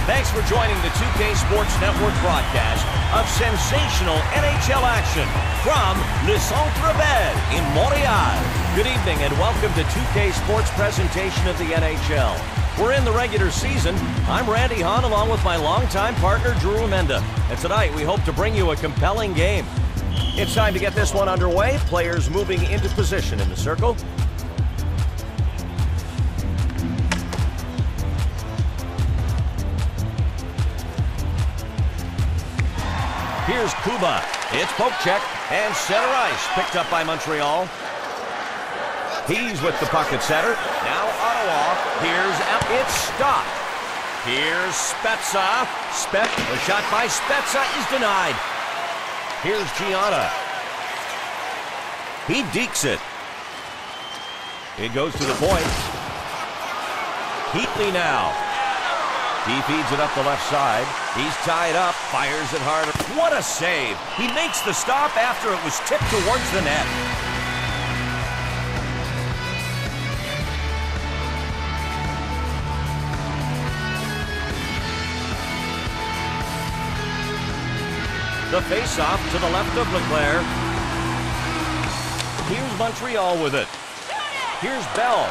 Thanks for joining the 2K Sports Network broadcast of sensational NHL action from Le Centre Bell in Montreal. Good evening and welcome to 2K Sports presentation of the NHL. We're in the regular season. I'm Randy Hahn along with my longtime partner Drew Amenda. And tonight we hope to bring you a compelling game. It's time to get this one underway. Players moving into position in the circle. Here's Kuba. It's poke check and center ice picked up by Montreal. He's with the puck at center. Now Ottawa. It's stopped. Here's Spezza. The shot by Spezza is denied. Here's Gianna. He dekes it. It goes to the point. Heatley now. He feeds it up the left side. He's tied up, fires it harder. What a save! He makes the stop after it was tipped towards the net. The face-off to the left of Leclerc. Here's Montreal with it. Here's Bell.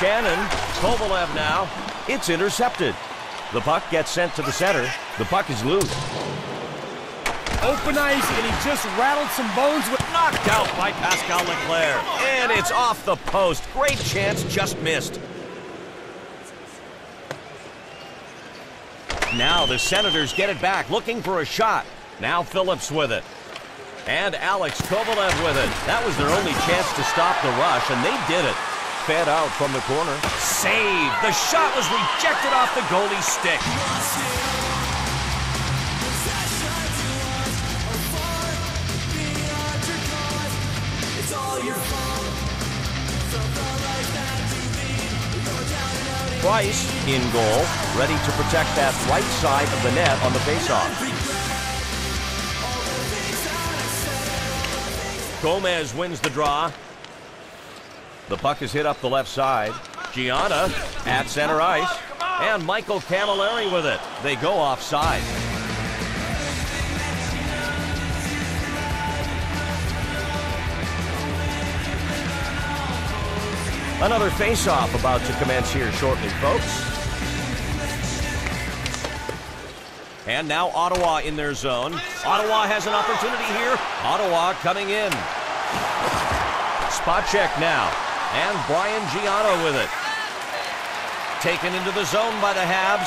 Shannon, Kovalev now. It's intercepted. The puck gets sent to the center. The puck is loose. Open ice, and he just rattled some bones with... Knocked out by Pascal Leclerc. And it's off the post. Great chance, just missed. Now the Senators get it back, looking for a shot. Now Phillips with it. And Alex Kovalev with it. That was their only chance to stop the rush, and they did it. Fed out from the corner. Save! The shot was rejected off the goalie's stick. Price in goal, ready to protect that right side of the net on the faceoff. Gomez wins the draw. The puck is hit up the left side. Gianna at center ice. And Michael Camilleri with it. They go offside. Another face-off about to commence here shortly, folks. And now Ottawa in their zone. Ottawa has an opportunity here. Ottawa coming in. Spot check now. And Brian Gianna with it. Taken into the zone by the Habs.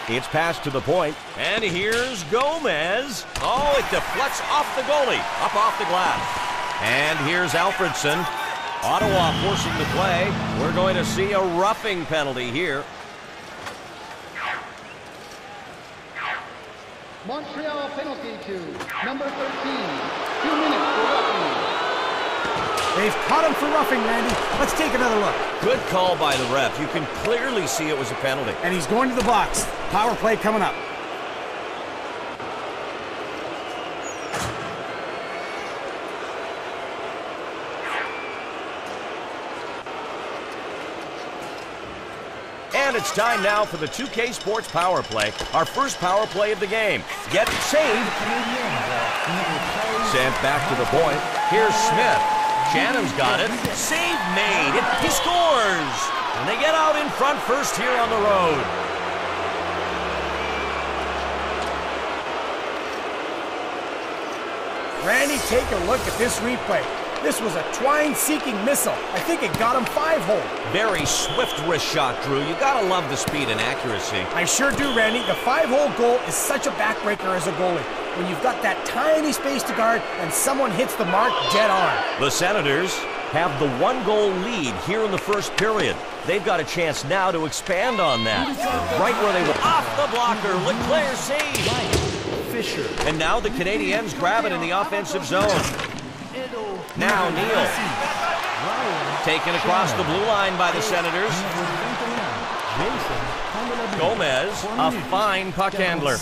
It's passed to the point. And here's Gomez. Oh, it deflects off the goalie. Up off the glass. And here's Alfredson. Ottawa forcing the play. We're going to see a roughing penalty here. Montreal penalty to number 13. 2 minutes for roughing. They've caught him for roughing, Randy. Let's take another look. Good call by the ref. You can clearly see it was a penalty. And he's going to the box. Power play coming up. And it's time now for the 2K Sports Power Play, our first power play of the game. Get saved. Sent back to the point. Here's Smith. Shannon's got it. Save made. He scores. And they get out in front first here on the road. Randy, take a look at this replay. This was a twine-seeking missile. I think it got him 5-hole. Very swift wrist shot, Drew. You gotta love the speed and accuracy. I sure do, Randy. The 5-hole goal is such a backbreaker as a goalie. When you've got that tiny space to guard and someone hits the mark dead on. The Senators have the 1-goal lead here in the first period. They've got a chance now to expand on that. Right where they were. Off the blocker. Leclerc save. Fisher. And now the Canadiens grab it in the offensive zone. Now Neal. Taken across the blue line by the Senators. Gomez, a fine puck handler.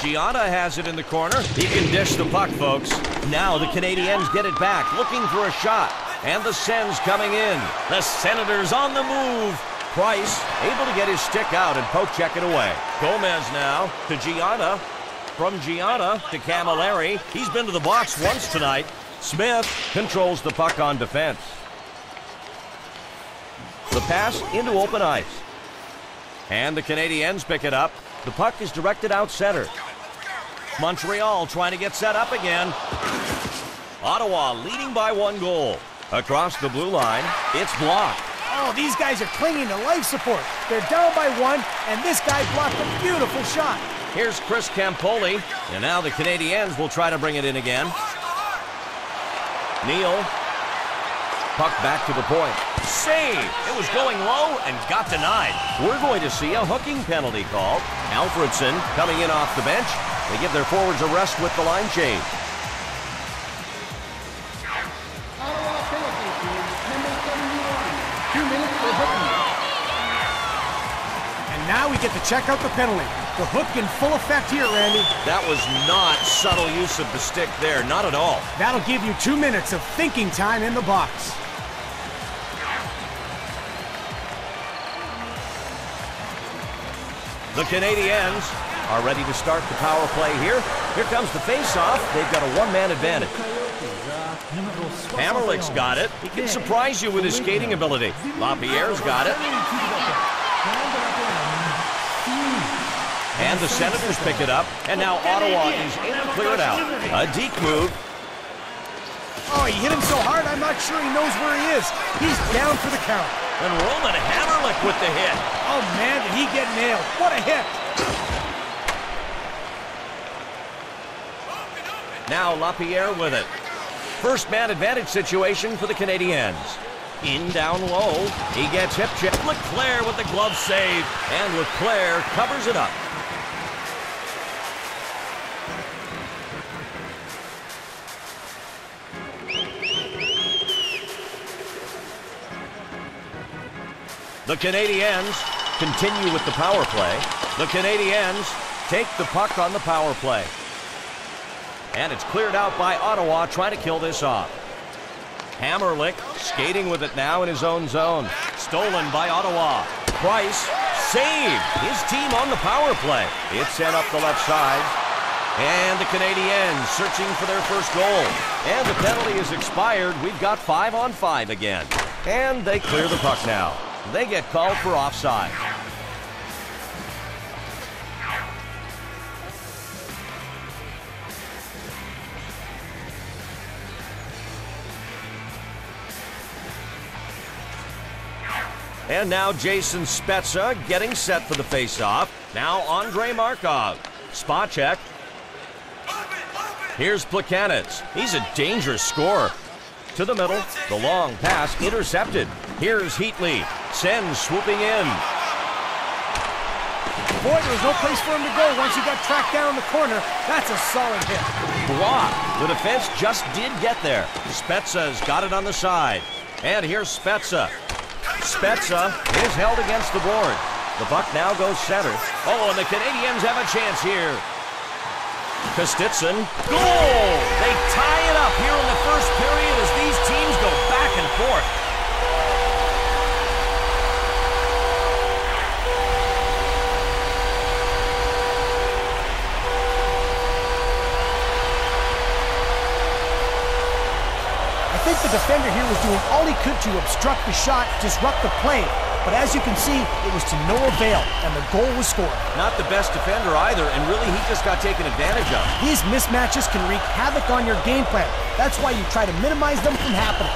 Gianna has it in the corner. He can dish the puck, folks. Now the Canadiens get it back, looking for a shot. And the Sens coming in. The Senators on the move. Price able to get his stick out and poke check it away. Gomez now to Gianna. From Gianna to Camilleri. He's been to the box once tonight. Smith controls the puck on defense. The pass into open ice. And the Canadiens pick it up. The puck is directed out center. Montreal trying to get set up again. Ottawa leading by 1 goal. Across the blue line, it's blocked. Oh, these guys are clinging to life support. They're down by 1, and this guy blocked a beautiful shot. Here's Chris Campoli, and now the Canadiens will try to bring it in again. Neal. Puck back to the point. Save! It was going low and got denied. We're going to see a hooking penalty called. Alfredson coming in off the bench. They give their forwards a rest with the line change. Ottawa penalty team, number 71. 2 minutes for hooking. And now we get to check out the penalty. The hook in full effect here, Randy. That was not subtle use of the stick there, not at all. That'll give you 2 minutes of thinking time in the box. The Canadiens are ready to start the power play here. Here comes the face-off. They've got a one-man advantage. Hammerlick's got it. He can surprise you with his skating ability. LaPierre's got it. And the Senators pick it up. And now Ottawa is in to clear it out. A deke move. Oh, he hit him so hard, I'm not sure he knows where he is. He's down for the count. And Roman Hammerlick with the hit. Oh, man, did he get nailed. What a hit. Now LaPierre with it. First man advantage situation for the Canadiens. In down low. He gets hip check. Leclaire with the glove save. And Leclaire covers it up. The Canadiens continue with the power play. The Canadiens take the puck on the power play. And it's cleared out by Ottawa trying to kill this off. Hammerlick skating with it now in his own zone. Stolen by Ottawa. Price saved. His team on the power play. It's sent up the left side. And the Canadiens searching for their first goal. And the penalty is expired. We've got 5-on-5 again. And they clear the puck now. They get called for offside. And now Jason Spezza getting set for the faceoff. Now Andre Markov. Spot check. Here's Plekanec. He's a dangerous scorer. To the middle, the long pass intercepted. Here's Heatley. Sens swooping in. Boy, there was no place for him to go once he got tracked down in the corner. That's a solid hit. Blocked. The defense just did get there. Spezza's got it on the side. And here's Spezza. Spezza is held against the board. The puck now goes center. Oh, and the Canadiens have a chance here. Kostitsyn. Goal! They tie it up here in the first period as these teams go back and forth. I think the defender here was doing all he could to obstruct the shot, disrupt the play. But as you can see, it was to no avail, and the goal was scored. Not the best defender either, and really he just got taken advantage of. These mismatches can wreak havoc on your game plan. That's why you try to minimize them from happening.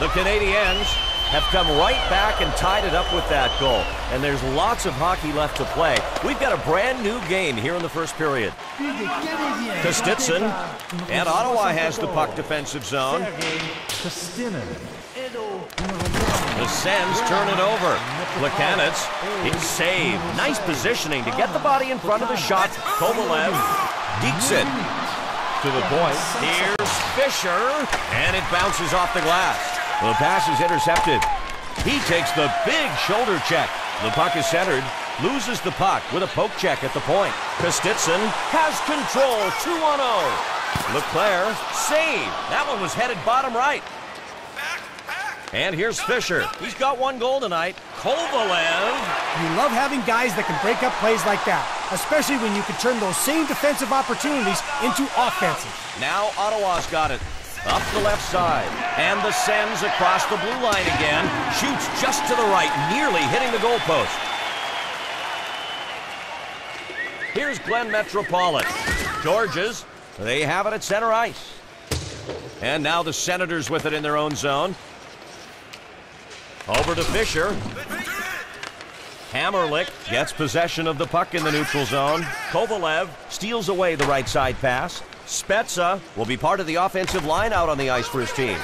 The Canadiens have come right back and tied it up with that goal. And there's lots of hockey left to play. We've got a brand new game here in the first period. Kostitsyn, and Ottawa has the puck defensive zone. The Sens turn it over. Plekanec, it's saved. Nice positioning to get the body in front of the shot. Kovalev dekes it to the point. Here's Fisher, and it bounces off the glass. The pass is intercepted. He takes the big shoulder check. The puck is centered. Loses the puck with a poke check at the point. Kostitsin has control. 2-on-0. Leclerc save. That one was headed bottom right. And here's Fisher. He's got 1 goal tonight. Kovalev. You love having guys that can break up plays like that, especially when you can turn those same defensive opportunities into offensive. Now Ottawa's got it. Up the left side. And the sends across the blue line again. Shoots just to the right, nearly hitting the goalpost. Here's Glenn Metropolitan. Georges, they have it at center ice. And now the Senators with it in their own zone. Over to Fisher. Hammerlick gets possession of the puck in the neutral zone. Kovalev steals away the right side pass. Spezza will be part of the offensive line out on the ice for his team.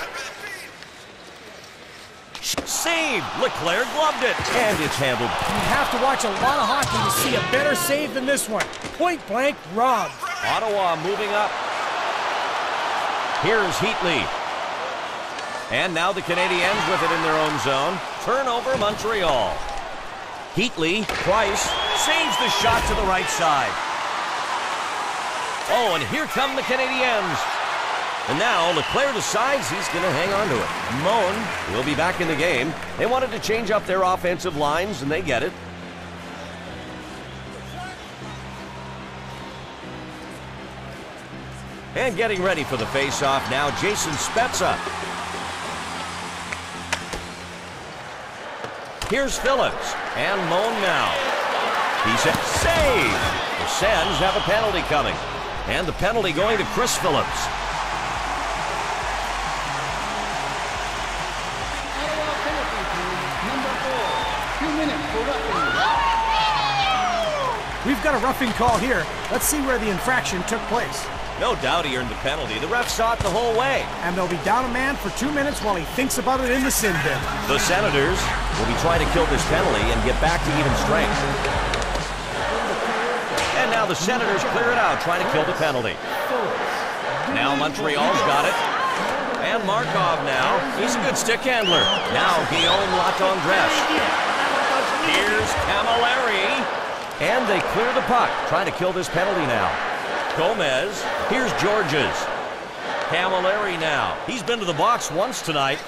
Saved! Leclerc gloved it, and it's handled. You have to watch a lot of hockey to see a better save than this one. Point blank, robbed. Ottawa moving up. Here's Heatley. And now the Canadiens with it in their own zone. Turnover, Montreal. Heatley, Price, saves the shot to the right side. Oh, and here come the Canadiens. And now Leclerc decides he's going to hang on to it. Moan will be back in the game. They wanted to change up their offensive lines, and they get it. And getting ready for the face-off now, Jason Spezza. Here's Phillips, and Moan now. He said, save! The Sens have a penalty coming, and the penalty going to Chris Phillips. Ottawa penalty team, number 4. 2 minutes for roughing. We've got a roughing call here. Let's see where the infraction took place. No doubt he earned the penalty. The ref saw it the whole way. And they'll be down a man for 2 minutes while he thinks about it in the sin bin. The Senators will be trying to kill this penalty and get back to even strength. And now the Senators clear it out, trying to kill the penalty. Now Montreal's got it. And Markov now. He's a good stick handler. Now Guillaume Latendresse. Here's Camilleri. And they clear the puck, trying to kill this penalty now. Gomez. Here's Georges. Camilleri now. He's been to the box once tonight.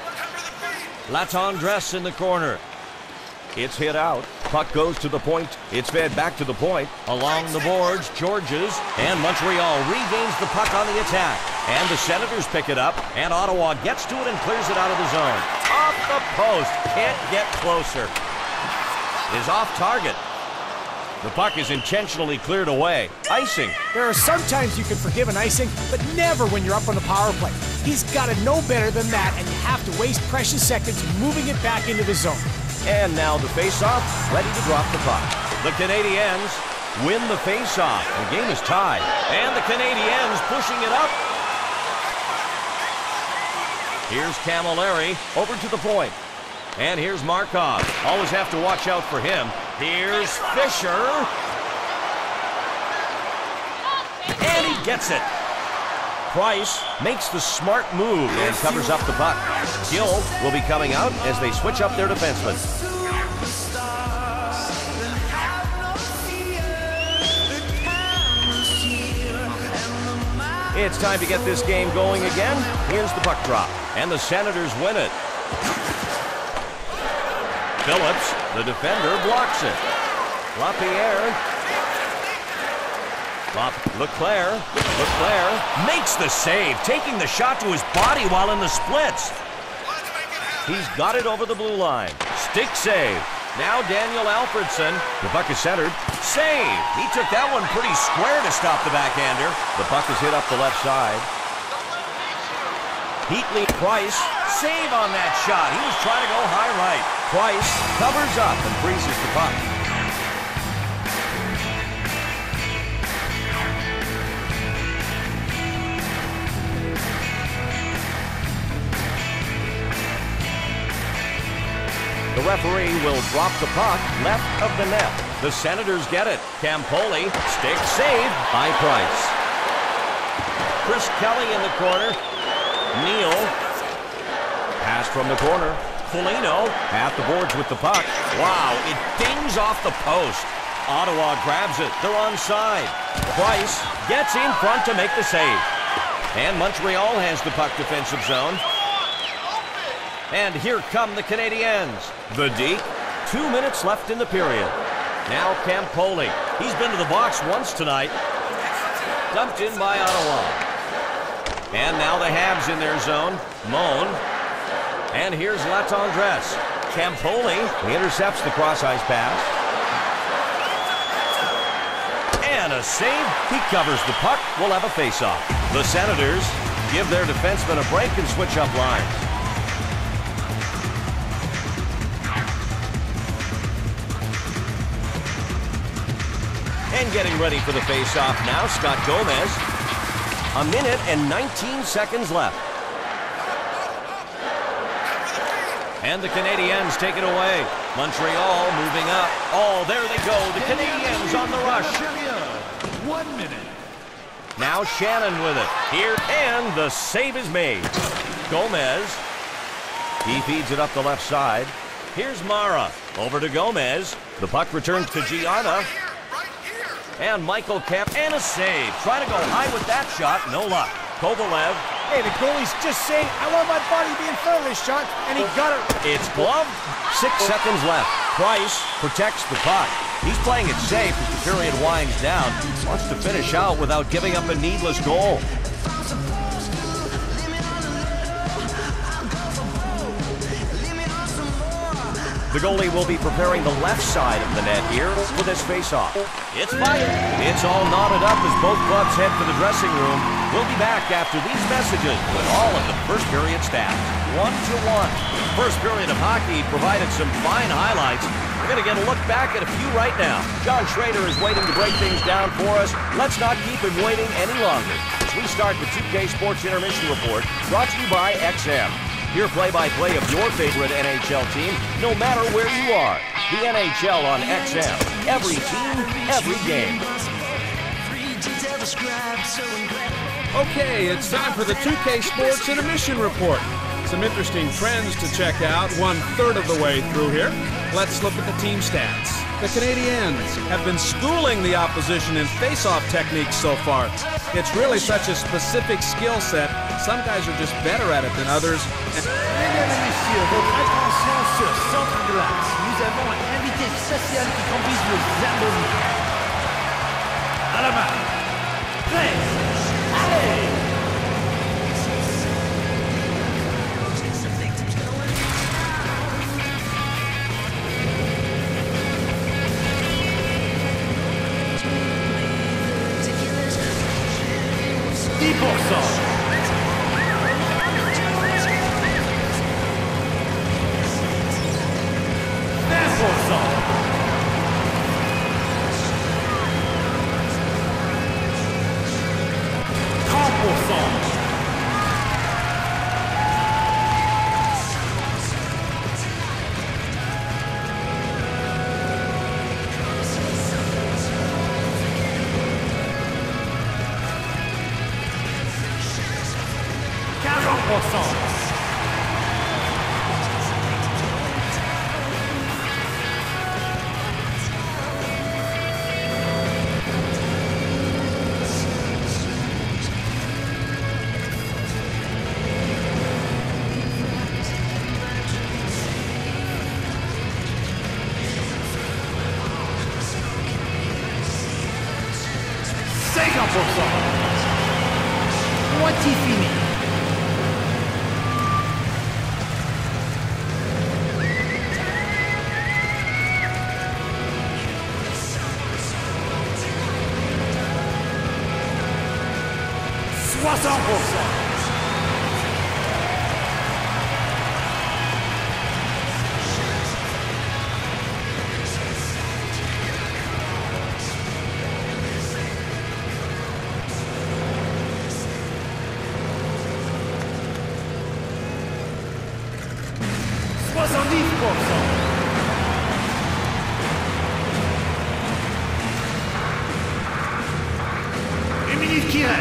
Latendresse in the corner. It's hit out. Puck goes to the point. It's fed back to the point. Along the boards, Georges. And Montreal regains the puck on the attack. And the Senators pick it up. And Ottawa gets to it and clears it out of the zone. Off the post. Can't get closer. Is off target. The puck is intentionally cleared away. Icing. There are sometimes you can forgive an icing, but never when you're up on the power play. He's got to know better than that, and you have to waste precious seconds moving it back into the zone. And now the face-off, ready to drop the puck. The Canadiens win the face-off. The game is tied. And the Canadiens pushing it up. Here's Camilleri over to the point. And here's Markov. Always have to watch out for him. Here's Fisher. And he gets it. Price makes the smart move and covers up the puck. Gill will be coming out as they switch up their defensemen. It's time to get this game going again. Here's the puck drop. And the Senators win it. Phillips, the defender, blocks it. Lapierre. Leclerc makes the save, taking the shot to his body while in the splits. He's got it over the blue line. Stick save. Now Daniel Alfredson. The puck is centered. Save. He took that one pretty square to stop the backhander. The puck is hit up the left side. Heatley, Price, save on that shot. He was trying to go high right. Price covers up and freezes the puck. The referee will drop the puck left of the net. The Senators get it. Campoli, stick save by Price. Chris Kelly in the corner. Neal. Pass from the corner. Foligno at the boards with the puck. Wow, it dings off the post. Ottawa grabs it. They're onside. Price gets in front to make the save. And Montreal has the puck defensive zone. And here come the Canadiens. The Deke. 2 minutes left in the period. Now Campoli. He's been to the box once tonight. Dumped in by Ottawa. And now the Habs in their zone. Moan. And here's Latendresse. Campoli intercepts the cross-ice pass. And a save. He covers the puck. We'll have a face-off. The Senators give their defensemen a break and switch up lines. And getting ready for the face-off now, Scott Gomez. A minute and 19 seconds left. And the Canadiens take it away. Montreal moving up. Oh, there they go. The Canadiens on the rush. 1 minute. Now Shannon with it. Here, and the save is made. Gomez. He feeds it up the left side. Here's Mara. Over to Gomez. The puck returns to Gianna. And Michael Kemp. And a save. Trying to go high with that shot. No luck. Kovalev. Hey, the goalie's just saying, I want my body to be in front of this shot, and he got it. It's gloved. 6 seconds left. Price protects the puck. He's playing it safe as the period winds down. Wants to finish out without giving up a needless goal. The goalie will be preparing the left side of the net here for this face-off. It's fired. It's all knotted up as both clubs head for the dressing room. We'll be back after these messages with all of the first period stats. 1-1. First period of hockey provided some fine highlights. We're going to get a look back at a few right now. John Schrader is waiting to break things down for us. Let's not keep him waiting any longer as we start the 2K Sports Intermission Report, brought to you by XM. Hear play-by-play of your favorite NHL team, no matter where you are. The NHL on XM. Every team, every game. Okay, it's time for the 2K Sports Intermission Report. Some interesting trends to check out 1/3 of the way through here. Let's look at the team stats. The Canadiens have been schooling the opposition in face-off techniques so far. It's really such a specific skill set. Some guys are just better at it than others. Mesdames et messieurs, votre attention sur centre glace. Nous avons un invité spécial qui conduit le Zamboni. À la main. Prêt. Allez! Moitié fini. Une minute qui reste.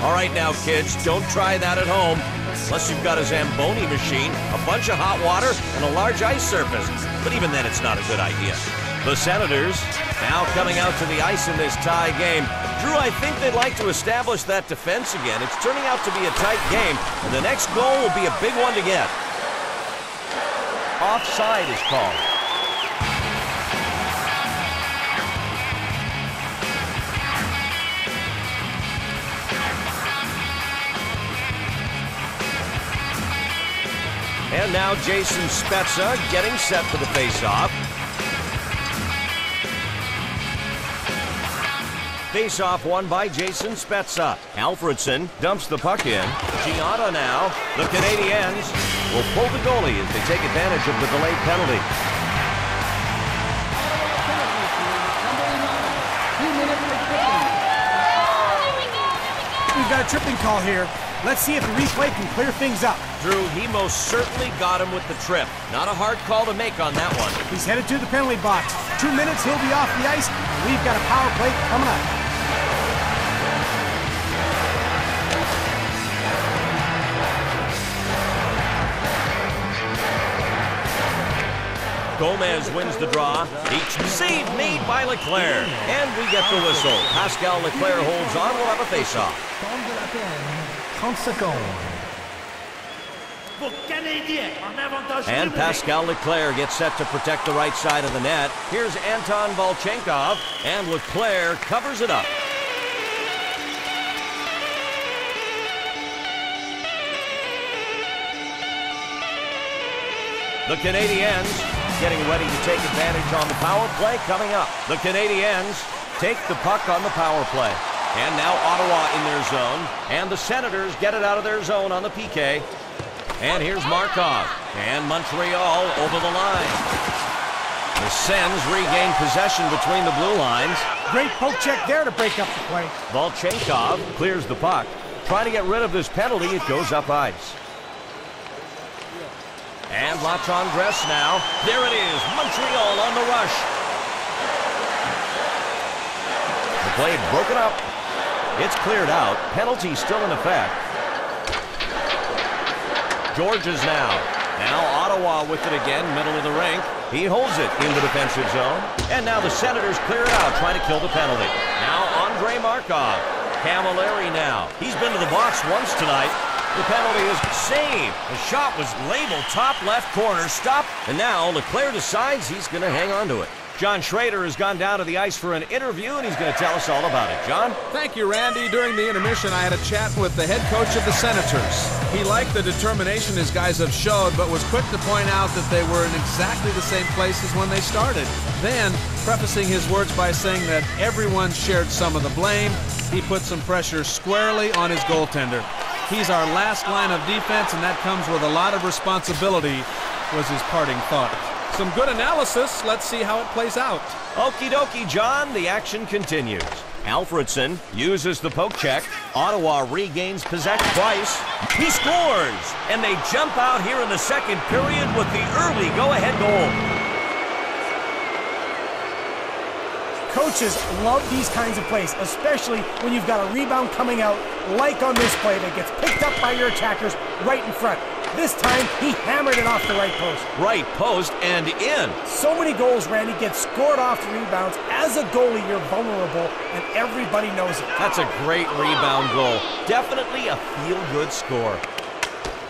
All right now, kids, don't try that at home. Unless you've got a Zamboni machine, a bunch of hot water, and a large ice surface. But even then, it's not a good idea. The Senators now coming out to the ice in this tie game. Drew, I think they'd like to establish that defense again. It's turning out to be a tight game, and the next goal will be a big one to get. Offside is called. And now Jason Spezza getting set for the face-off. Face-off won by Jason Spezza. Alfredson dumps the puck in. Gianna now. The Canadiens will pull the goalie as they take advantage of the delayed penalty. We've got a tripping call here. Let's see if the replay can clear things up. Drew, he most certainly got him with the trip. Not a hard call to make on that one. He's headed to the penalty box. 2 minutes, he'll be off the ice, and we've got a power play coming up. Gomez wins the draw. Each save made by Leclerc. And we get the whistle. Pascal Leclerc holds on. We'll have a face-off. 30 secondes. Pour Canadiens, en avantage and numérique. Pascal Leclerc gets set to protect the right side of the net. Here's Anton Volchenkov, and Leclerc covers it up. The Canadiens getting ready to take advantage on the power play coming up. The Canadiens take the puck on the power play. And now Ottawa in their zone. And the Senators get it out of their zone on the PK. And here's Markov. And Montreal over the line. The Sens regain possession between the blue lines. Great poke check there to break up the play. Volchenkov clears the puck. Trying to get rid of this penalty, it goes up ice. And Latendresse now. There it is. Montreal on the rush. The play broken up. It's cleared out. Penalty still in effect. Georges now. Now Ottawa with it again, middle of the rink. He holds it in the defensive zone. And now the Senators clear it out, trying to kill the penalty. Now Andre Markov. Camilleri now. He's been to the box once tonight. The penalty is saved. The shot was labeled top left corner, stop. And now Leclerc decides he's going to hang on to it. John Schrader has gone down to the ice for an interview, and he's going to tell us all about it. John? Thank you, Randy. During the intermission, I had a chat with the head coach of the Senators. He liked the determination his guys have showed, but was quick to point out that they were in exactly the same place as when they started. Then, prefacing his words by saying that everyone shared some of the blame, he put some pressure squarely on his goaltender. He's our last line of defense, and that comes with a lot of responsibility, was his parting thought. Some good analysis. Let's see how it plays out. Okie dokie, John. The action continues. Alfredson uses the poke check. Ottawa regains possession twice. He scores! And they jump out here in the second period with the early go-ahead goal. Coaches love these kinds of plays, especially when you've got a rebound coming out, like on this play that gets picked up by your attackers right in front. This time, he hammered it off the right post. Right post and in. So many goals, Randy, get scored off the rebounds. As a goalie, you're vulnerable, and everybody knows it. That's a great rebound goal. Definitely a feel-good score.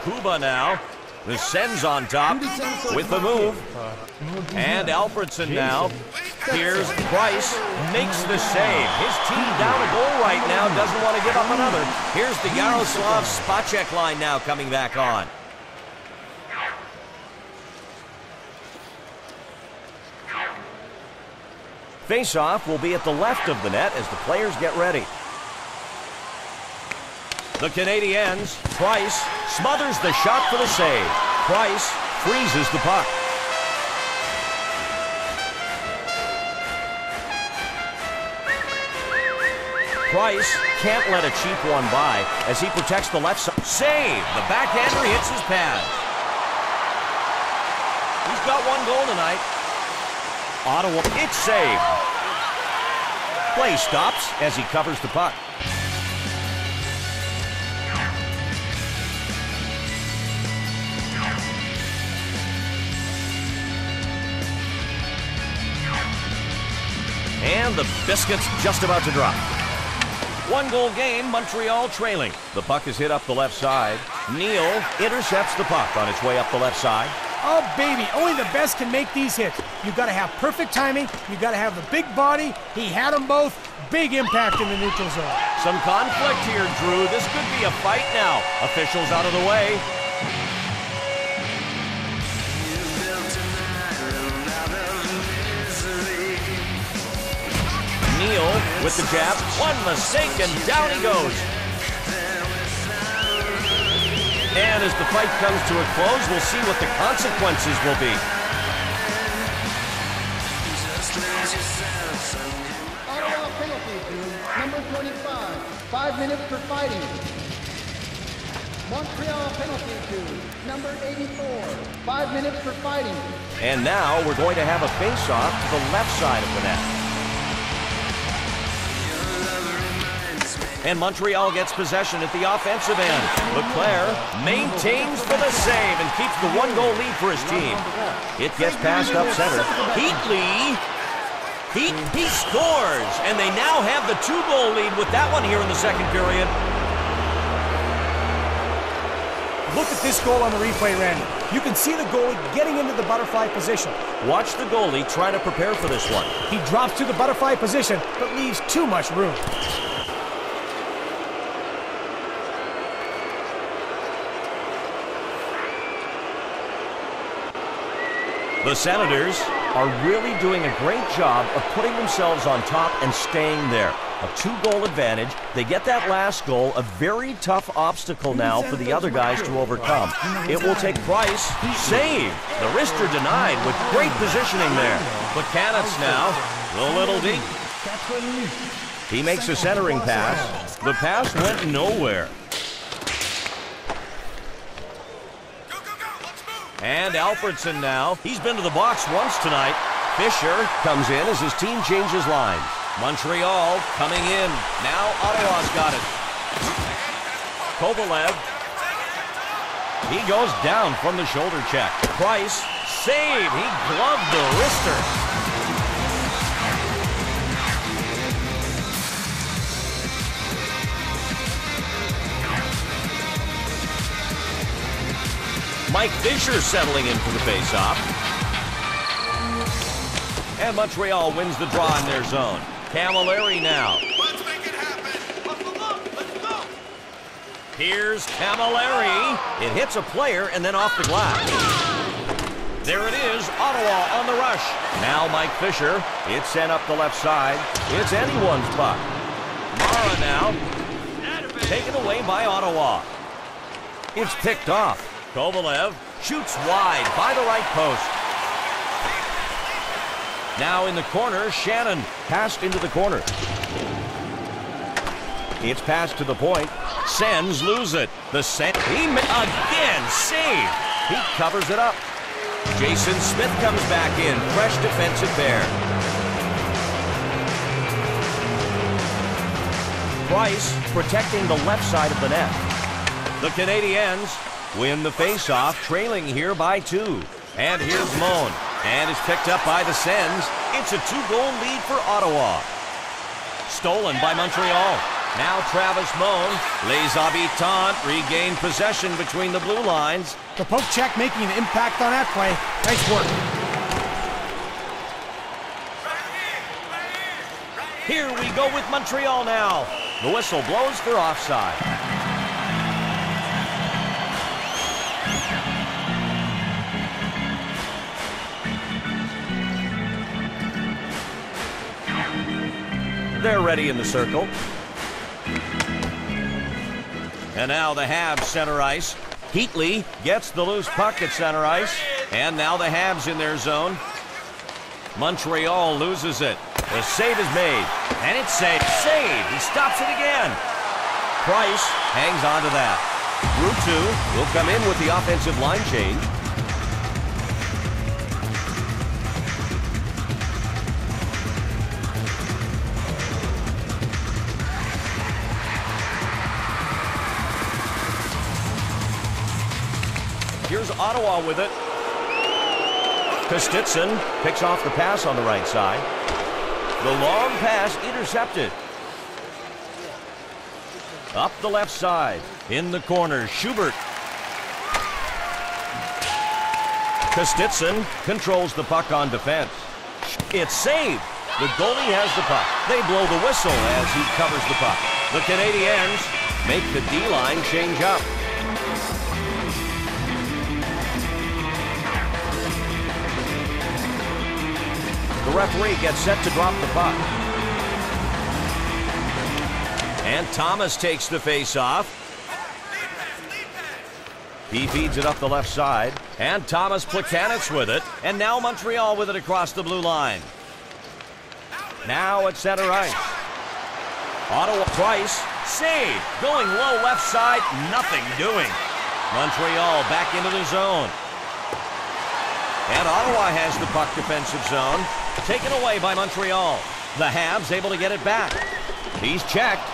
Kuba now. The Sens on top with the move. And Alfredson now. Here's Price. Makes the save. His team down a goal right now. Doesn't want to give up another. Here's the Yaroslav Spacek line now coming back on. Face-off will be at the left of the net as the players get ready. The Canadiens, Price, smothers the shot for the save. Price freezes the puck. Price can't let a cheap one by as he protects the left side. Save! The backhander hits his pad. He's got one goal tonight. Ottawa, it's saved. Play stops as he covers the puck. And the biscuit's just about to drop. 1-goal game, Montreal trailing. The puck is hit up the left side. Neal intercepts the puck on its way up the left side. Oh, baby, only the best can make these hits. You've got to have perfect timing. You've got to have the big body. He had them both. Big impact in the neutral zone. Some conflict here, Drew. This could be a fight now. Officials out of the way. Neal with the jab. One mistake, and down he goes. And as the fight comes to a close, we'll see what the consequences will be. Ottawa penalty to number 25. 5 minutes for fighting. Montreal penalty to number 84. 5 minutes for fighting. And now we're going to have a face-off to the left side of the net. And Montreal gets possession at the offensive end. Leclerc maintains for the save and keeps the 1-goal lead for his team. It gets passed up center. Heatley. He scores. And they now have the 2-goal lead with that one here in the second period. Look at this goal on the replay, Randy. You can see the goalie getting into the butterfly position. Watch the goalie try to prepare for this one. He drops to the butterfly position, but leaves too much room. The Senators are really doing a great job of putting themselves on top and staying there. A 2-goal advantage. They get that last goal, a very tough obstacle now for the other guys to overcome. It will take Price. Save. The wrister denied with great positioning there. Buchanan's now a little deep. He makes a centering pass. The pass went nowhere. And Alfredson now. He's been to the box once tonight. Fisher comes in as his team changes lines. Montreal coming in. Now Ottawa's got it. Kovalev. He goes down from the shoulder check. Price. Save. He gloved the wrister. Mike Fisher settling in for the faceoff. And Montreal wins the draw in their zone. Camilleri now. Let's make it happen. Let's go. Here's Camilleri. It hits a player and then off the glass. There it is, Ottawa on the rush. Now Mike Fisher. It's sent up the left side. It's anyone's puck. Mara now. Taken away by Ottawa. It's picked off. Kovalev shoots wide by the right post. Now in the corner, Shannon passed into the corner. It's passed to the point. Sens lose it. The Sens, again, save. He covers it up. Jason Smith comes back in. Fresh defensive pair. Price protecting the left side of the net. The Canadiens win the faceoff, trailing here by 2. And here's Moan. And it's picked up by the Sens. It's a 2-goal lead for Ottawa. Stolen by Montreal. Now Travis Moan. Les Habitants regain possession between the blue lines. The poke check making an impact on that play. Nice work. Here we go with Montreal now. The whistle blows for offside. They're ready in the circle. And now the Habs center ice. Heatley gets the loose puck at center ice. And now the Habs in their zone. Montreal loses it. The save is made. And it's saved. Save. He stops it again. Price hangs on to that. Drew 2 will come in with the offensive line change. Here's Ottawa with it. Kostitsin picks off the pass on the right side. The long pass intercepted. Up the left side. In the corner, Schubert. Kostitsyn controls the puck on defense. It's saved. The goalie has the puck. They blow the whistle as he covers the puck. The Canadiens make the D-line change up. The referee gets set to drop the puck. And Thomas takes the face-off. He feeds it up the left side. And Thomas Plekanec with it. And now Montreal with it across the blue line. Now at center ice. Ottawa twice. Save. Going low left side. Nothing doing. Montreal back into the zone. And Ottawa has the puck defensive zone. Taken away by Montreal. The Habs able to get it back. He's checked.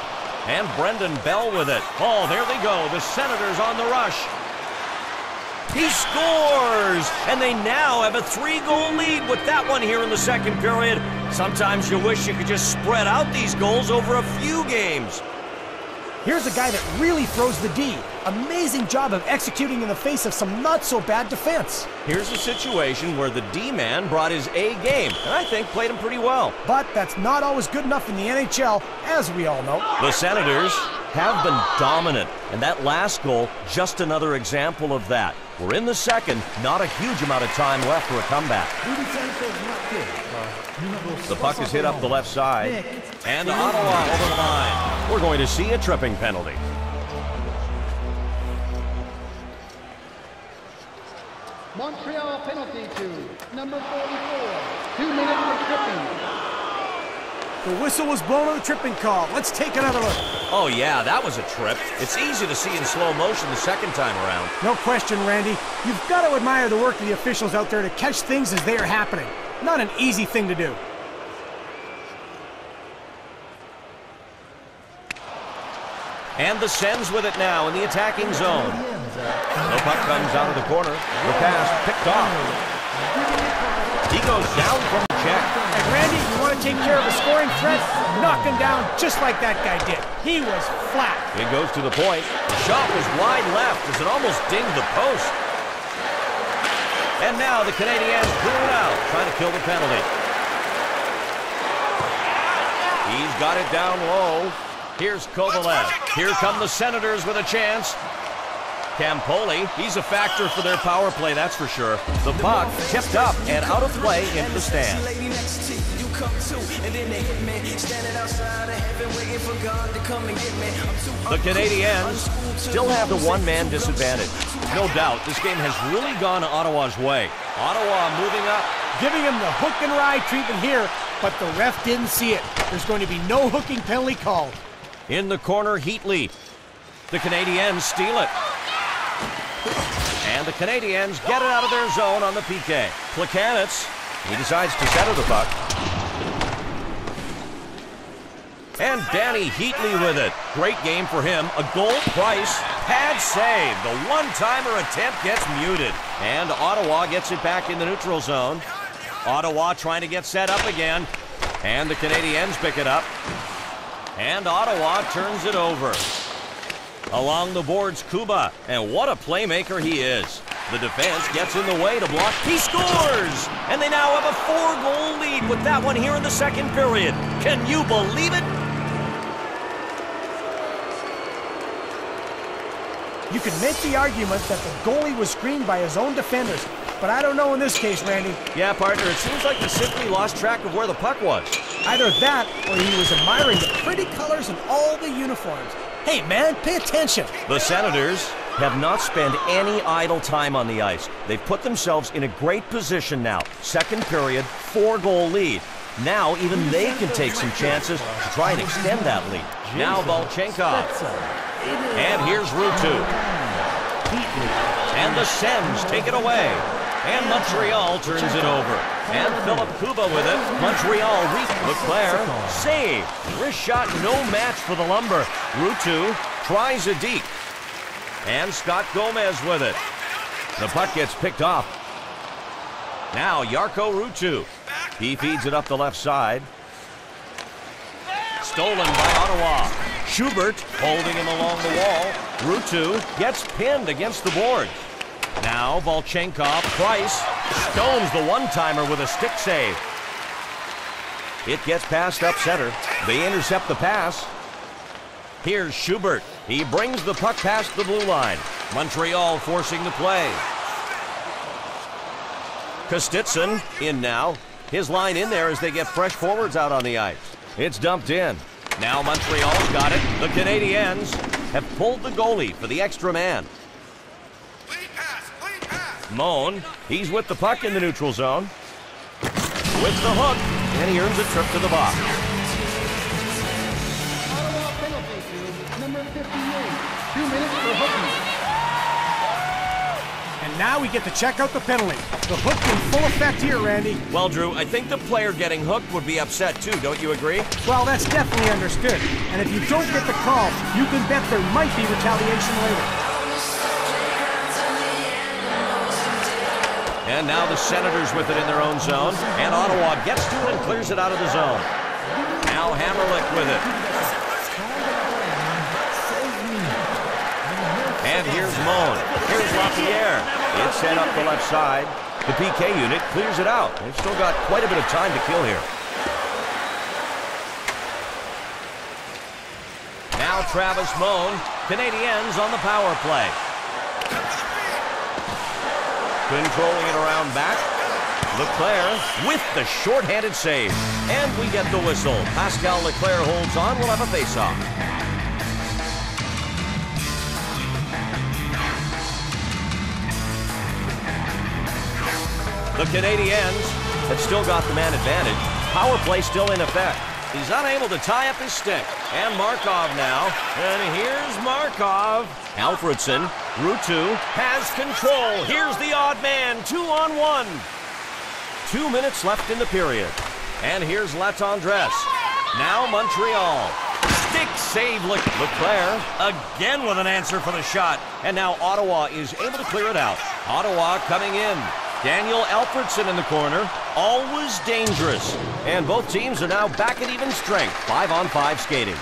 And Brendan Bell with it. Oh, there they go. The Senators on the rush. He scores! And they now have a 3-goal lead with that one here in the second period. Sometimes you wish you could just spread out these goals over a few games. Here's a guy that really throws the D. Amazing job of executing in the face of some not-so-bad defense. Here's a situation where the D-man brought his A game, and I think played him pretty well. But that's not always good enough in the NHL, as we all know. The Senators have been dominant, and that last goal, just another example of that. We're in the second, not a huge amount of time left for a comeback. The puck is hit up the left side, and Ottawa over the line. We're going to see a tripping penalty. Montreal penalty to number 44. 2 minutes for tripping. The whistle was blown on the tripping call. Let's take another look. Oh yeah, that was a trip. It's easy to see in slow motion the second time around. No question, Randy. You've got to admire the work of the officials out there to catch things as they are happening. Not an easy thing to do. And the Sens with it now in the attacking zone. The puck comes out of the corner. The pass picked off. He goes down from the check. And Randy, you want to take care of a scoring threat? Knock him down just like that guy did. He was flat. It goes to the point. The shot was wide left as it almost dinged the post. And now the Canadiens clear it out, trying to kill the penalty. He's got it down low. Here's Kovalev. Here come the Senators with a chance. Campoli, he's a factor for their power play, that's for sure. The puck tipped up and out of play into the stand. The Canadiens still have the one-man disadvantage. No doubt, this game has really gone Ottawa's way. Ottawa moving up. Giving him the hook and ride treatment here, but the ref didn't see it. There's going to be no hooking penalty called. In the corner, Heatley. The Canadiens steal it. And the Canadiens get it out of their zone on the PK. Plekanec, he decides to center the puck. And Danny Heatley with it. Great game for him. A goal. Price. Pad save. The one-timer attempt gets muted. And Ottawa gets it back in the neutral zone. Ottawa trying to get set up again. And the Canadiens pick it up. And Ottawa turns it over. Along the boards, Kuba. And what a playmaker he is. The defense gets in the way to block. He scores! And they now have a 4-goal lead with that one here in the second period. Can you believe it? You can make the argument that the goalie was screened by his own defenders, but I don't know in this case, Randy. Yeah, partner, it seems like he simply lost track of where the puck was. Either that, or he was admiring the pretty colors and all the uniforms. Hey, man, pay attention. The Senators have not spent any idle time on the ice. They've put themselves in a great position now. Second period, 4-goal lead. Now even they can take some chances to try and extend that lead. Now Volchenkov. And here's Ruutu. And the Sens take it away. And Montreal turns it over. And Philip Kuba with it. Montreal Leclerc save. Wrist shot no match for the Lumber. Ruutu tries a deke. And Scott Gomez with it. The puck gets picked off. Now Jarkko Ruutu. He feeds it up the left side. Stolen by Ottawa. Schubert holding him along the wall. Ruutu gets pinned against the boards. Now Volchenkov. Price stones the one-timer with a stick save. It gets passed up center. They intercept the pass. Here's Schubert. He brings the puck past the blue line. Montreal forcing the play. Kostitsyn in now. His line in there as they get fresh forwards out on the ice. It's dumped in. Now Montreal's got it. The Canadiens have pulled the goalie for the extra man. Clean pass, clean pass. Moan, he's with the puck in the neutral zone. With the hook, and he earns a trip to the box. Ottawa penalty to number 58. 2 minutes for hooking. And now we get to check out the penalty. The hook in full effect here, Randy. Well, Drew, I think the player getting hooked would be upset too, don't you agree? Well, that's definitely understood. And if you don't get the call, you can bet there might be retaliation later. And now the Senators with it in their own zone. And Ottawa gets to it and clears it out of the zone. Now Hammerlick with it. And here's Moan. Here's Lapierre. It's sent up the left side. The PK unit clears it out. They've still got quite a bit of time to kill here. Now Travis Moan. Canadiens on the power play. Controlling it around back. Leclerc with the short-handed save. And we get the whistle. Pascal Leclerc holds on. We'll have a face-off. The Canadiens have still got the man advantage. Power play still in effect. He's unable to tie up his stick. And Markov now. And here's Markov. Alfredson. Ruutu has control. Here's the odd man. 2-on-1. 2 minutes left in the period. And here's Latendresse. Now Montreal. Stick save Leclerc. Again with an answer for the shot. And now Ottawa is able to clear it out. Ottawa coming in. Daniel Alfredson in the corner. Always dangerous. And both teams are now back at even strength. 5-on-5 skating.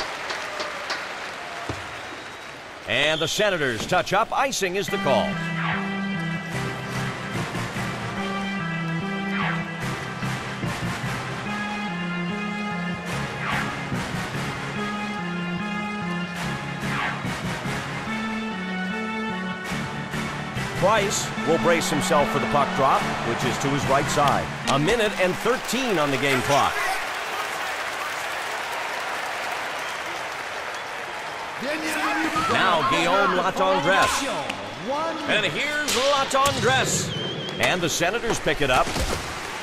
And the Senators touch up. Icing is the call. Price will brace himself for the puck drop, which is to his right side. 1 minute and 13 on the game clock. Now Guillaume Latendresse. And here's Latendresse. And the Senators pick it up.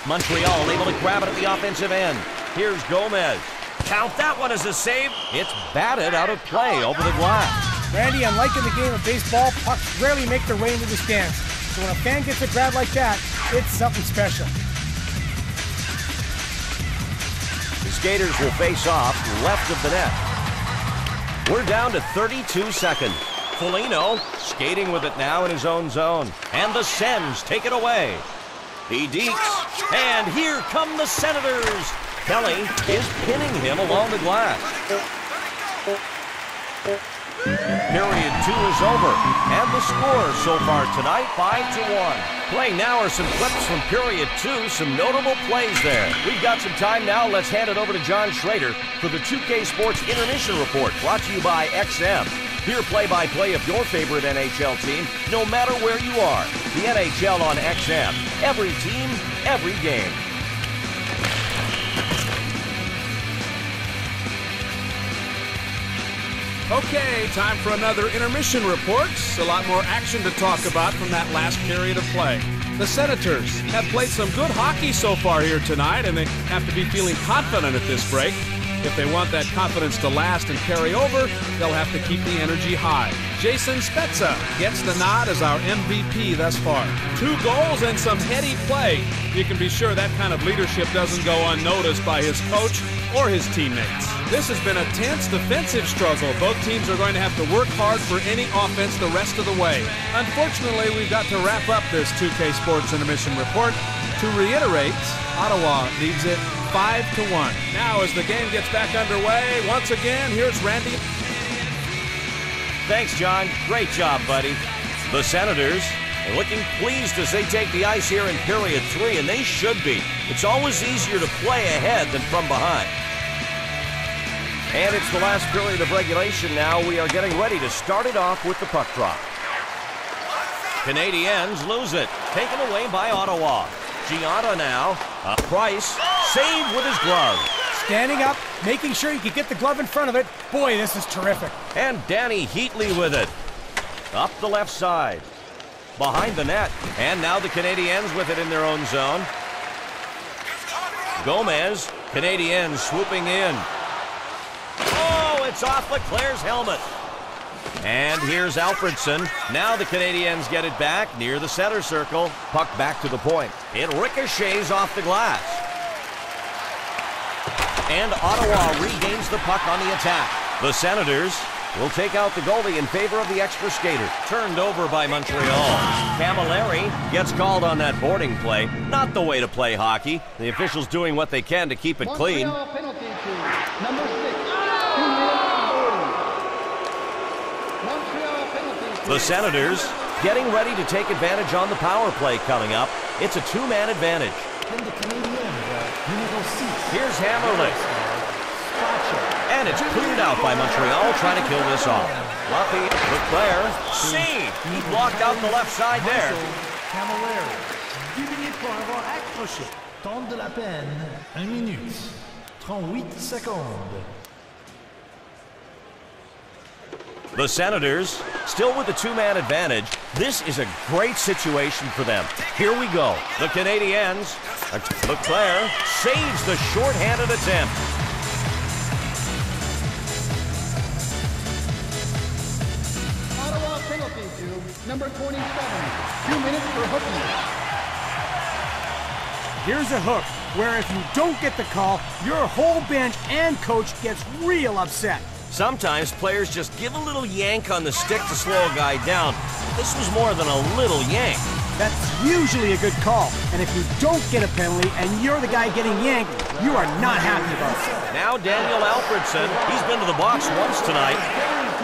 Montreal able to grab it at the offensive end. Here's Gomez. Count that one as a save. It's batted out of play over the glass. Randy, unlike in the game of baseball, pucks rarely make their way into the stands. So when a fan gets a grab like that, it's something special. The skaters will face off left of the net. We're down to 32 seconds. Foligno skating with it now in his own zone. And the Sens take it away. He dekes. And here come the Senators. Kelly is pinning him along the glass. Period 2 is over. And the score so far tonight, 5-1. Playing now are some clips from period 2, some notable plays there. We've got some time now. Let's hand it over to John Schrader for the 2K Sports Intermission Report, brought to you by XM. Hear play-by-play of your favorite NHL team, no matter where you are. The NHL on XM. Every team, every game. Okay, time for another intermission report. A lot more action to talk about from that last period of play. The Senators have played some good hockey so far here tonight, and they have to be feeling confident at this break. If they want that confidence to last and carry over, they'll have to keep the energy high. Jason Spezza gets the nod as our MVP thus far. 2 goals and some heady play. You can be sure that kind of leadership doesn't go unnoticed by his coach or his teammates. This has been a tense defensive struggle. Both teams are going to have to work hard for any offense the rest of the way. Unfortunately, we've got to wrap up this 2K Sports Intermission Report. To reiterate, Ottawa leads it 5-1. Now as the game gets back underway, once again, here's Randy. Thanks, John. Great job, buddy. The Senators are looking pleased as they take the ice here in period 3, and they should be. It's always easier to play ahead than from behind. And it's the last period of regulation now. We are getting ready to start it off with the puck drop. Canadiens lose it. Taken away by Ottawa. Gianna now. Price saved with his glove. Standing up, making sure he could get the glove in front of it. Boy, this is terrific. And Danny Heatley with it. Up the left side. Behind the net. And now the Canadiens with it in their own zone. Gomez. Canadiens swooping in. Oh, it's off Leclerc's helmet. And here's Alfredson. Now the Canadiens get it back near the center circle. Puck back to the point. It ricochets off the glass. And Ottawa regains the puck on the attack. The Senators will take out the goalie in favor of the extra skater. Turned over by Montreal. Camilleri gets called on that boarding play. Not the way to play hockey. The officials doing what they can to keep it clean. Montreal penalty to number 6. 2 minutes boarding. Montreal penalty to The Senators getting ready to take advantage on the power play coming up. It's a 2-man advantage. Here's Hammerlich. And it's cleared out by Montreal, trying to kill this off. Lucky, Leclerc, save! He blocked out the left side there. Camilleri, 10 minutes pour avoir accroché. Tente de la peine, 1 minute, 38 secondes. The Senators, still with the 2-man advantage. This is a great situation for them. Here we go. The Canadiens. Leclerc saves the short-handed attempt. Ottawa penalty to number 27. 2 minutes for hooking. Here's a hook, where if you don't get the call, your whole bench and coach gets real upset. Sometimes players just give a little yank on the stick to slow a guy down. This was more than a little yank. That's usually a good call. And if you don't get a penalty and you're the guy getting yanked, you are not happy about it. Now Daniel Alfredson, he's been to the box once tonight.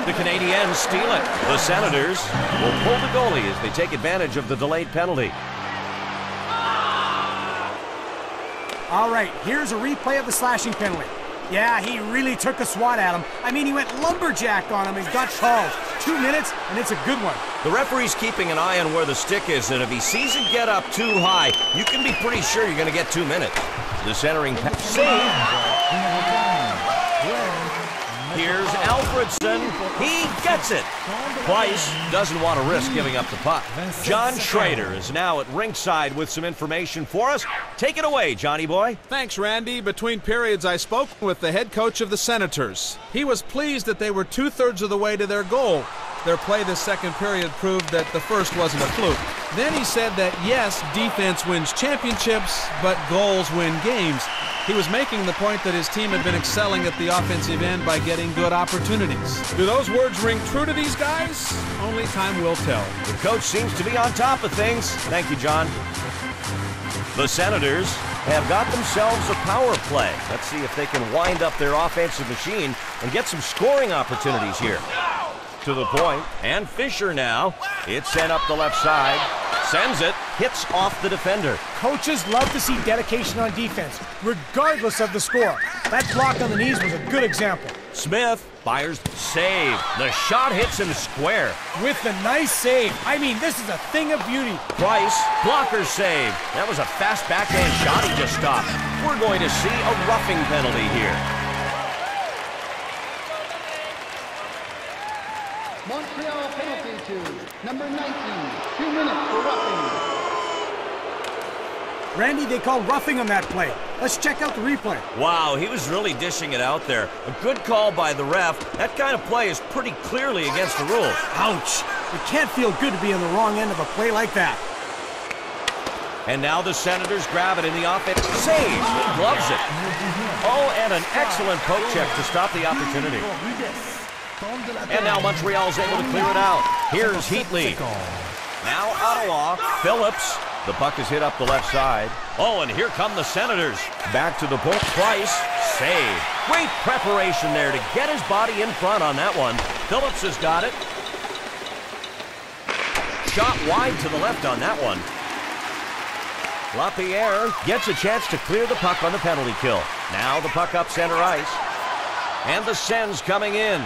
The Canadiens steal it. The Senators will pull the goalie as they take advantage of the delayed penalty. All right, here's a replay of the slashing penalty. Yeah, he really took a swat at him. I mean, he went lumberjack on him and got called. 2 minutes, and it's a good one. The referee's keeping an eye on where the stick is, and if he sees it get up too high, you can be pretty sure you're going to get 2 minutes. The centering pass. Save. Here's Alfredson. He gets it. Price doesn't want to risk giving up the puck. John Schrader is now at rinkside with some information for us. Take it away, Johnny boy. Thanks, Randy. Between periods, I spoke with the head coach of the Senators. He was pleased that they were 2/3 of the way to their goal. Their play this second period proved that the first wasn't a fluke. Then he said that, yes, defense wins championships, but goals win games. He was making the point that his team had been excelling at the offensive end by getting good opportunities. Do those words ring true to these guys? Only time will tell. The coach seems to be on top of things. Thank you, John. The Senators have got themselves a power play. Let's see if they can wind up their offensive machine and get some scoring opportunities here. To the point, and Fisher now. It's sent up the left side. Sends it, hits off the defender. Coaches love to see dedication on defense, regardless of the score. That block on the knees was a good example. Smith fires, save. The shot hits him square. With the nice save. I mean, this is a thing of beauty. Price, blocker save. That was a fast backhand shot he just stopped. We're going to see a roughing penalty here. Montreal penalty to number 19. 2 minutes for roughing. Randy, they called roughing on that play. Let's check out the replay. Wow, he was really dishing it out there. A good call by the ref. That kind of play is pretty clearly against the rules. Ouch. It can't feel good to be on the wrong end of a play like that. And now the Senators grab it in the offense. Save! He gloves it. Oh, and an excellent poke check to stop the opportunity. And now Montreal's able to clear it out. Here's Heatley. Now Ottawa. Phillips. The puck is hit up the left side. Oh, and here come the Senators. Back to the point. Price, save. Great preparation there to get his body in front on that one. Phillips has got it. Shot wide to the left on that one. LaPierre gets a chance to clear the puck on the penalty kill. Now the puck up center ice. And the Sens coming in.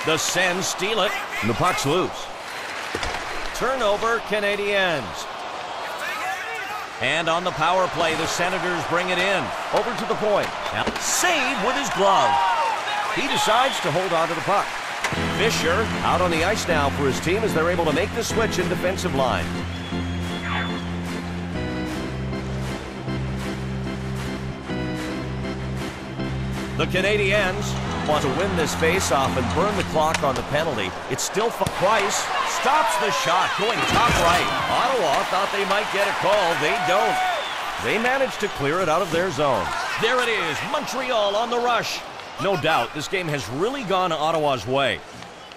The Sens steal it. And the puck's loose. Turnover, Canadiens. And on the power play, the Senators bring it in. Over to the point. Now, save with his glove. He decides to hold on to the puck. Fisher out on the ice now for his team as they're able to make the switch in defensive line. The Canadiens want to win this face-off and burn the clock on the penalty. It's still Price stops the shot going top right. Ottawa thought they might get a call. They don't. They managed to clear it out of their zone. There it is, Montreal on the rush. No doubt, this game has really gone Ottawa's way.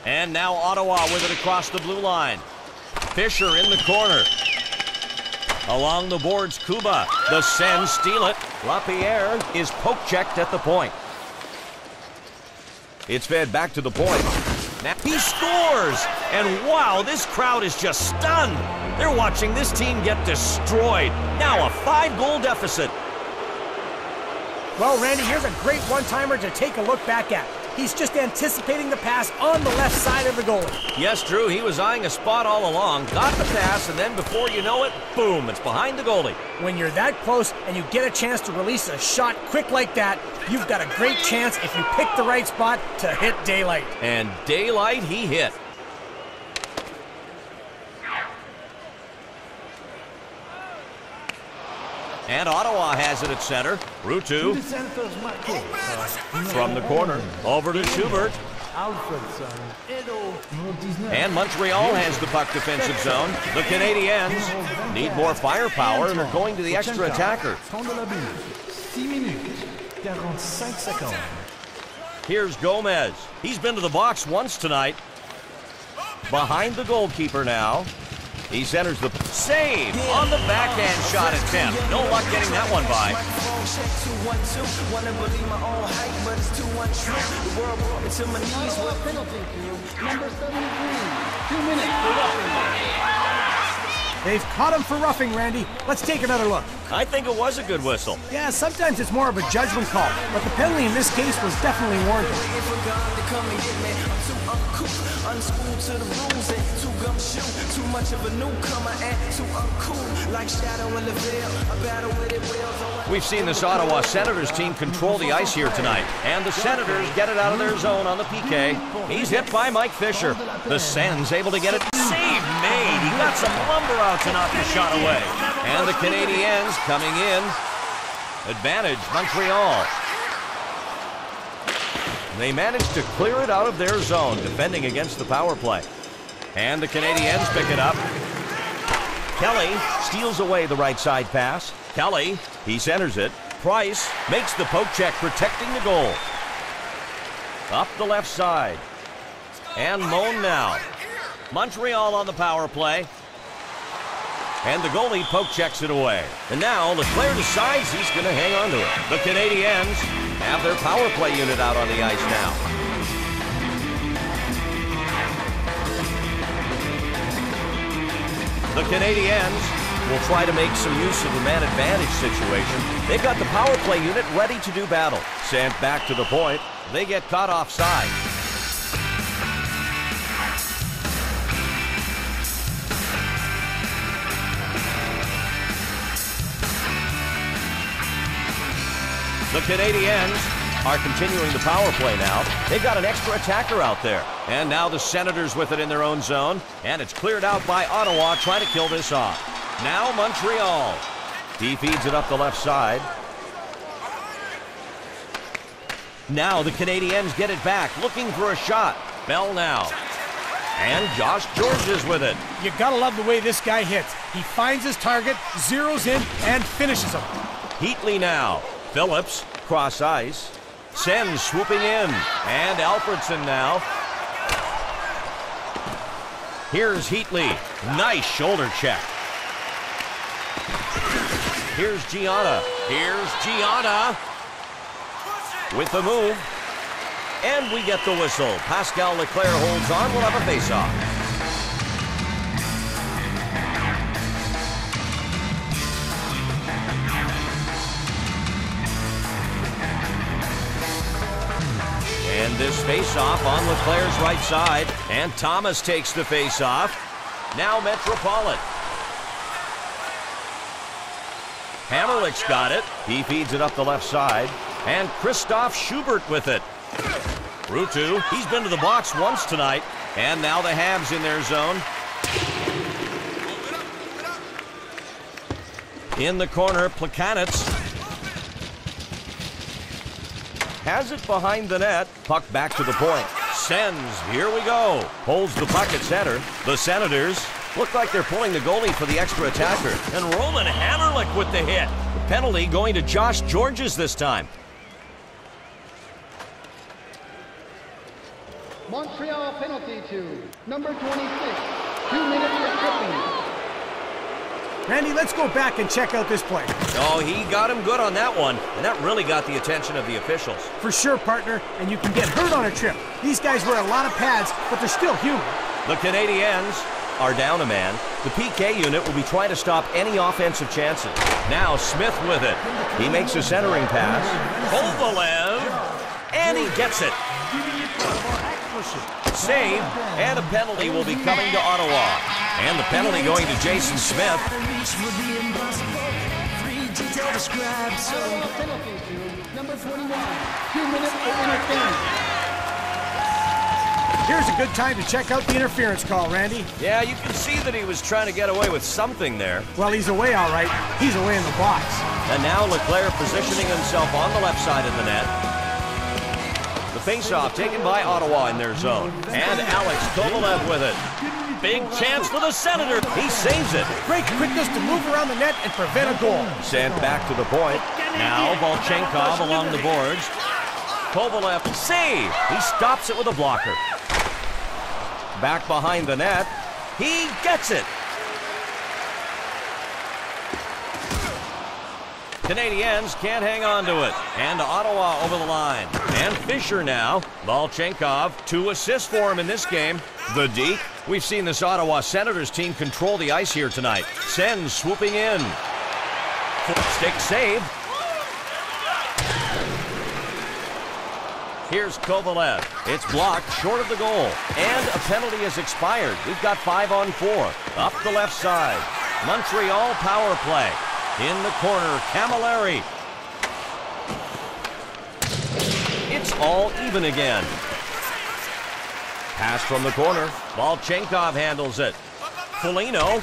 And now Ottawa with it across the blue line. Fisher in the corner. Along the boards, Kuba. The Sens steal it. LaPierre is poke-checked at the point. It's fed back to the point. Now he scores! And wow, this crowd is just stunned. They're watching this team get destroyed. Now a 5-goal deficit. Well, Randy, here's a great one-timer to take a look back at. He's just anticipating the pass on the left side of the goalie. Yes, Drew, he was eyeing a spot all along, got the pass, and then before you know it, boom, it's behind the goalie. When you're that close and you get a chance to release a shot quick like that, you've got a great chance if you pick the right spot to hit daylight. And daylight he hit. And Ottawa has it at center. Rutu from the corner. Over to Schubert. And Montreal has the puck defensive zone. The Canadiens need more firepower and are going to the extra attacker. Here's Gomez. He's been to the box once tonight. Behind the goalkeeper now. He centers the save on the backhand shot attempt. No luck getting that one by. Number 73, 2 minutes for roughing. They've caught him for roughing, Randy. Let's take another look. I think it was a good whistle. Yeah, sometimes it's more of a judgment call, but the penalty in this case was definitely warranted. We've seen this Ottawa Senators team control the ice here tonight, and the Senators get it out of their zone on the PK. He's hit by Mike Fisher. The Sens able to get it. Save made. He got some lumber out to knock the shot away. And the Canadiens coming in. Advantage, Montreal. They managed to clear it out of their zone, defending against the power play. And the Canadiens pick it up. Kelly steals away the right side pass. Kelly, he centers it. Price makes the poke check, protecting the goal. Up the left side. And Moan now. Montreal on the power play. And the goalie poke checks it away. And now Leclerc decides he's going to hang on to it. The Canadiens have their power play unit out on the ice now. The Canadiens will try to make some use of the man advantage situation. They've got the power play unit ready to do battle. Sent back to the point. They get caught offside. The Canadiens are continuing the power play now. They've got an extra attacker out there. And now the Senators with it in their own zone. And it's cleared out by Ottawa trying to kill this off. Now Montreal. He feeds it up the left side. Now the Canadiens get it back, looking for a shot. Bell now. And Josh George is with it. You gotta love the way this guy hits. He finds his target, zeroes in, and finishes him. Heatley now. Phillips, cross ice. Sens swooping in. And Alfredson now. Here's Heatley. Nice shoulder check. Here's Gianna. Here's Gianna with the move. And we get the whistle. Pascal Leclerc holds on. We'll have a face-off. And this face-off on Leclerc's right side. And Thomas takes the face-off. Now Metropolitan. Hammerlich's got it. He feeds it up the left side. And Christoph Schubert with it. Rutu, he's been to the box once tonight. And now the Habs in their zone. In the corner, Plekanec has it behind the net. Puck back to the point. Sends, here we go. Holds the puck at center. The Senators look like they're pulling the goalie for the extra attacker. And Roman Hammerlich with the hit. The penalty going to Josh Georges this time. Montreal penalty to number 26. 2 minutes for tripping. Randy, let's go back and check out this play. Oh, he got him good on that one, and that really got the attention of the officials. For sure, partner, and you can get hurt on a trip. These guys wear a lot of pads, but they're still human. The Canadiens are down a man. The PK unit will be trying to stop any offensive chances. Now Smith with it. He makes a centering pass. Kovalev, and he gets it. Save, and a penalty will be coming to Ottawa. And the penalty going to Jason Smith. Ottawa penalty to number 21. 2 minutes for interference. Here's a good time to check out the interference call, Randy. Yeah, you can see that he was trying to get away with something there. Well, he's away all right. He's away in the box. And now Leclerc positioning himself on the left side of the net. The face-off taken by Ottawa in their zone. And Alex Kovalev with it. Big chance for the Senator. He saves it. Great quickness to move around the net and prevent a goal. Sent back to the point. Now Volchenkov along the boards. Kovalev save. He stops it with a blocker. Back behind the net. He gets it. Canadiens can't hang on to it. And Ottawa over the line. And Fisher now. Volchenkov, 2 assists for him in this game. The Deke. We've seen this Ottawa Senators team control the ice here tonight. Sens swooping in. Stick save. Here's Kovalev. It's blocked short of the goal. And a penalty has expired. We've got 5 on 4. Up the left side. Montreal power play. In the corner, Camilleri. It's all even again. Pass from the corner. Volchenkov handles it. Foligno.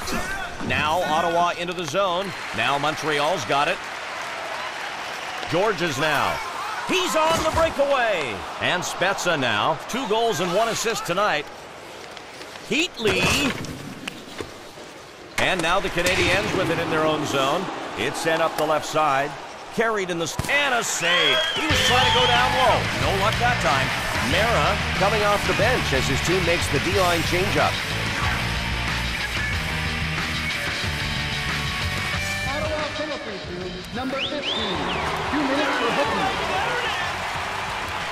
Now Ottawa into the zone. Now Montreal's got it. Georges now. He's on the breakaway. And Spezza now. 2 goals and 1 assist tonight. Heatley. And now the Canadiens with it in their own zone. It's sent up the left side. Carried in the... And a save. He was trying to go down low. No luck that time. Mera coming off the bench as his team makes the D-line changeup. Ottawa penalty to number 15. 2 minutes for hooking.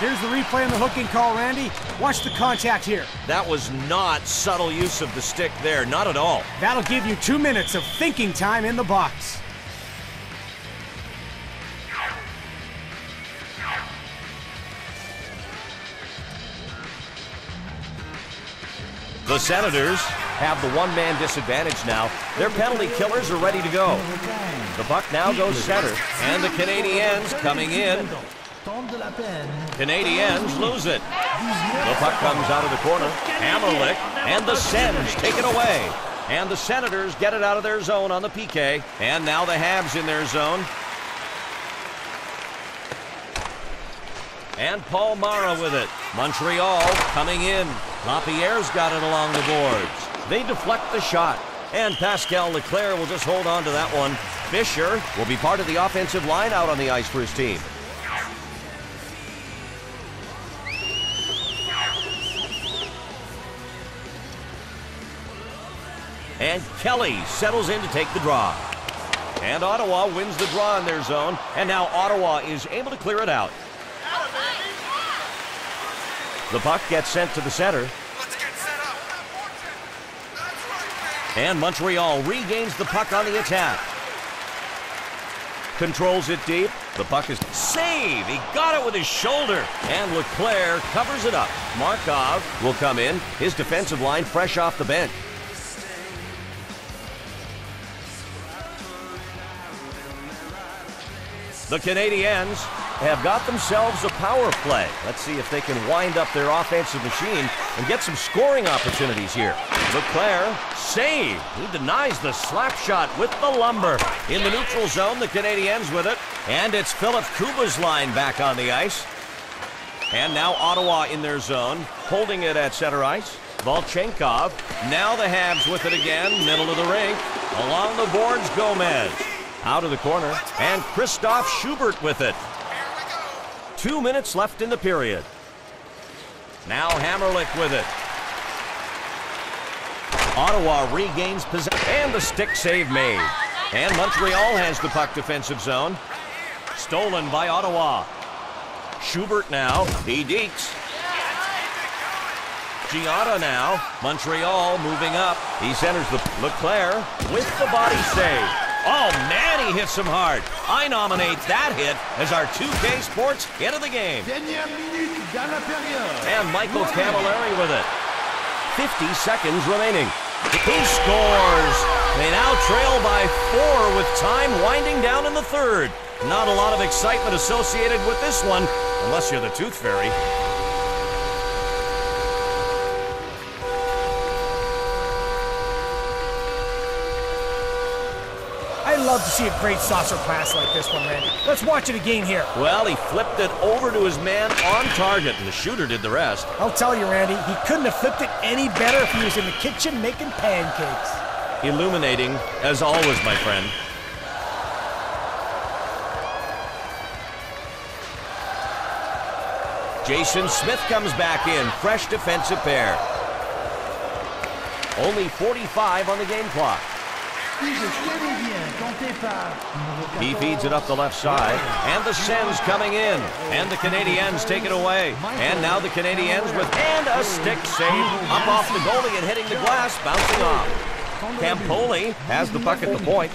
Here's the replay on the hooking call, Randy. Watch the contact here. That was not subtle use of the stick there. Not at all. That'll give you 2 minutes of thinking time in the box. The Senators have the one-man disadvantage now. Their penalty killers are ready to go. The puck now goes center. And the Canadiens coming in. Canadiens lose it. The puck comes out of the corner. Hammerlich and the Sens take it away. And the Senators get it out of their zone on the PK. And now the Habs in their zone. And Paul Mara with it. Montreal coming in. Lapierre's got it along the boards. They deflect the shot. And Pascal Leclerc will just hold on to that one. Fisher will be part of the offensive line out on the ice for his team. And Kelly settles in to take the draw. And Ottawa wins the draw in their zone, and now Ottawa is able to clear it out. The puck gets sent to the center. Let's get set up. That's right, baby. And Montreal regains the puck on the attack. Controls it deep. The puck is saved. He got it with his shoulder. And Leclerc covers it up. Markov will come in. His defensive line fresh off the bench. The Canadiens have got themselves a power play. Let's see if they can wind up their offensive machine and get some scoring opportunities here. Leclerc, save. He denies the slap shot with the lumber. In the neutral zone, the Canadiens with it. And it's Philip Kuba's line back on the ice. And now Ottawa in their zone, holding it at center ice. Volchenkov, now the Habs with it again, middle of the rink. Along the boards, Gomez. Out of the corner, and Christoph Schubert with it. 2 minutes left in the period. Now Hammerlich with it. Ottawa regains possession, and the stick save made. And Montreal has the puck defensive zone. Stolen by Ottawa. Schubert now, he dekes. Giada now, Montreal moving up. He centers the Leclerc with the body save. Oh, man, he hits him hard. I nominate that hit as our 2K Sports hit of the game. And Michael Camilleri with it. 50 seconds remaining. He scores. They now trail by 4 with time winding down in the third. Not a lot of excitement associated with this one, unless you're the Tooth Fairy. I love to see a great saucer pass like this one, Randy. Let's watch it again here. Well, he flipped it over to his man on target, and the shooter did the rest. I'll tell you, Randy, he couldn't have flipped it any better if he was in the kitchen making pancakes. Illuminating, as always, my friend. Jason Smith comes back in, fresh defensive pair. Only 45 on the game clock. He feeds it up the left side, and the Sens coming in, and the Canadiens take it away. And now the Canadiens with, and a stick save, up off the goalie and hitting the glass, bouncing off. Campoli has the puck at the point.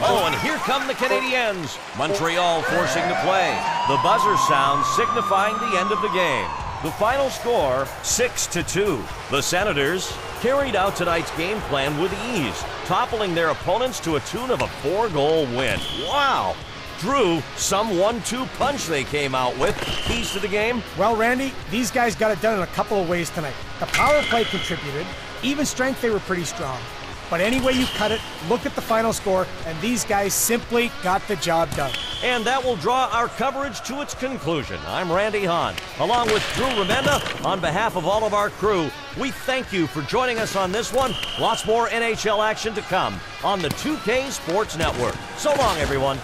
Oh, and here come the Canadiens. Montreal forcing the play. The buzzer sounds signifying the end of the game. The final score, 6-2. The Senators carried out tonight's game plan with ease, toppling their opponents to a tune of a 4-goal win. Wow! Drew, some 1-2 punch they came out with. Keys to the game? Well, Randy, these guys got it done in a couple of ways tonight. The power play contributed. Even strength, they were pretty strong. But any way you cut it, look at the final score, and these guys simply got the job done. And that will draw our coverage to its conclusion. I'm Randy Hahn, along with Drew Remenda. On behalf of all of our crew, we thank you for joining us on this one. Lots more NHL action to come on the 2K Sports Network. So long, everyone.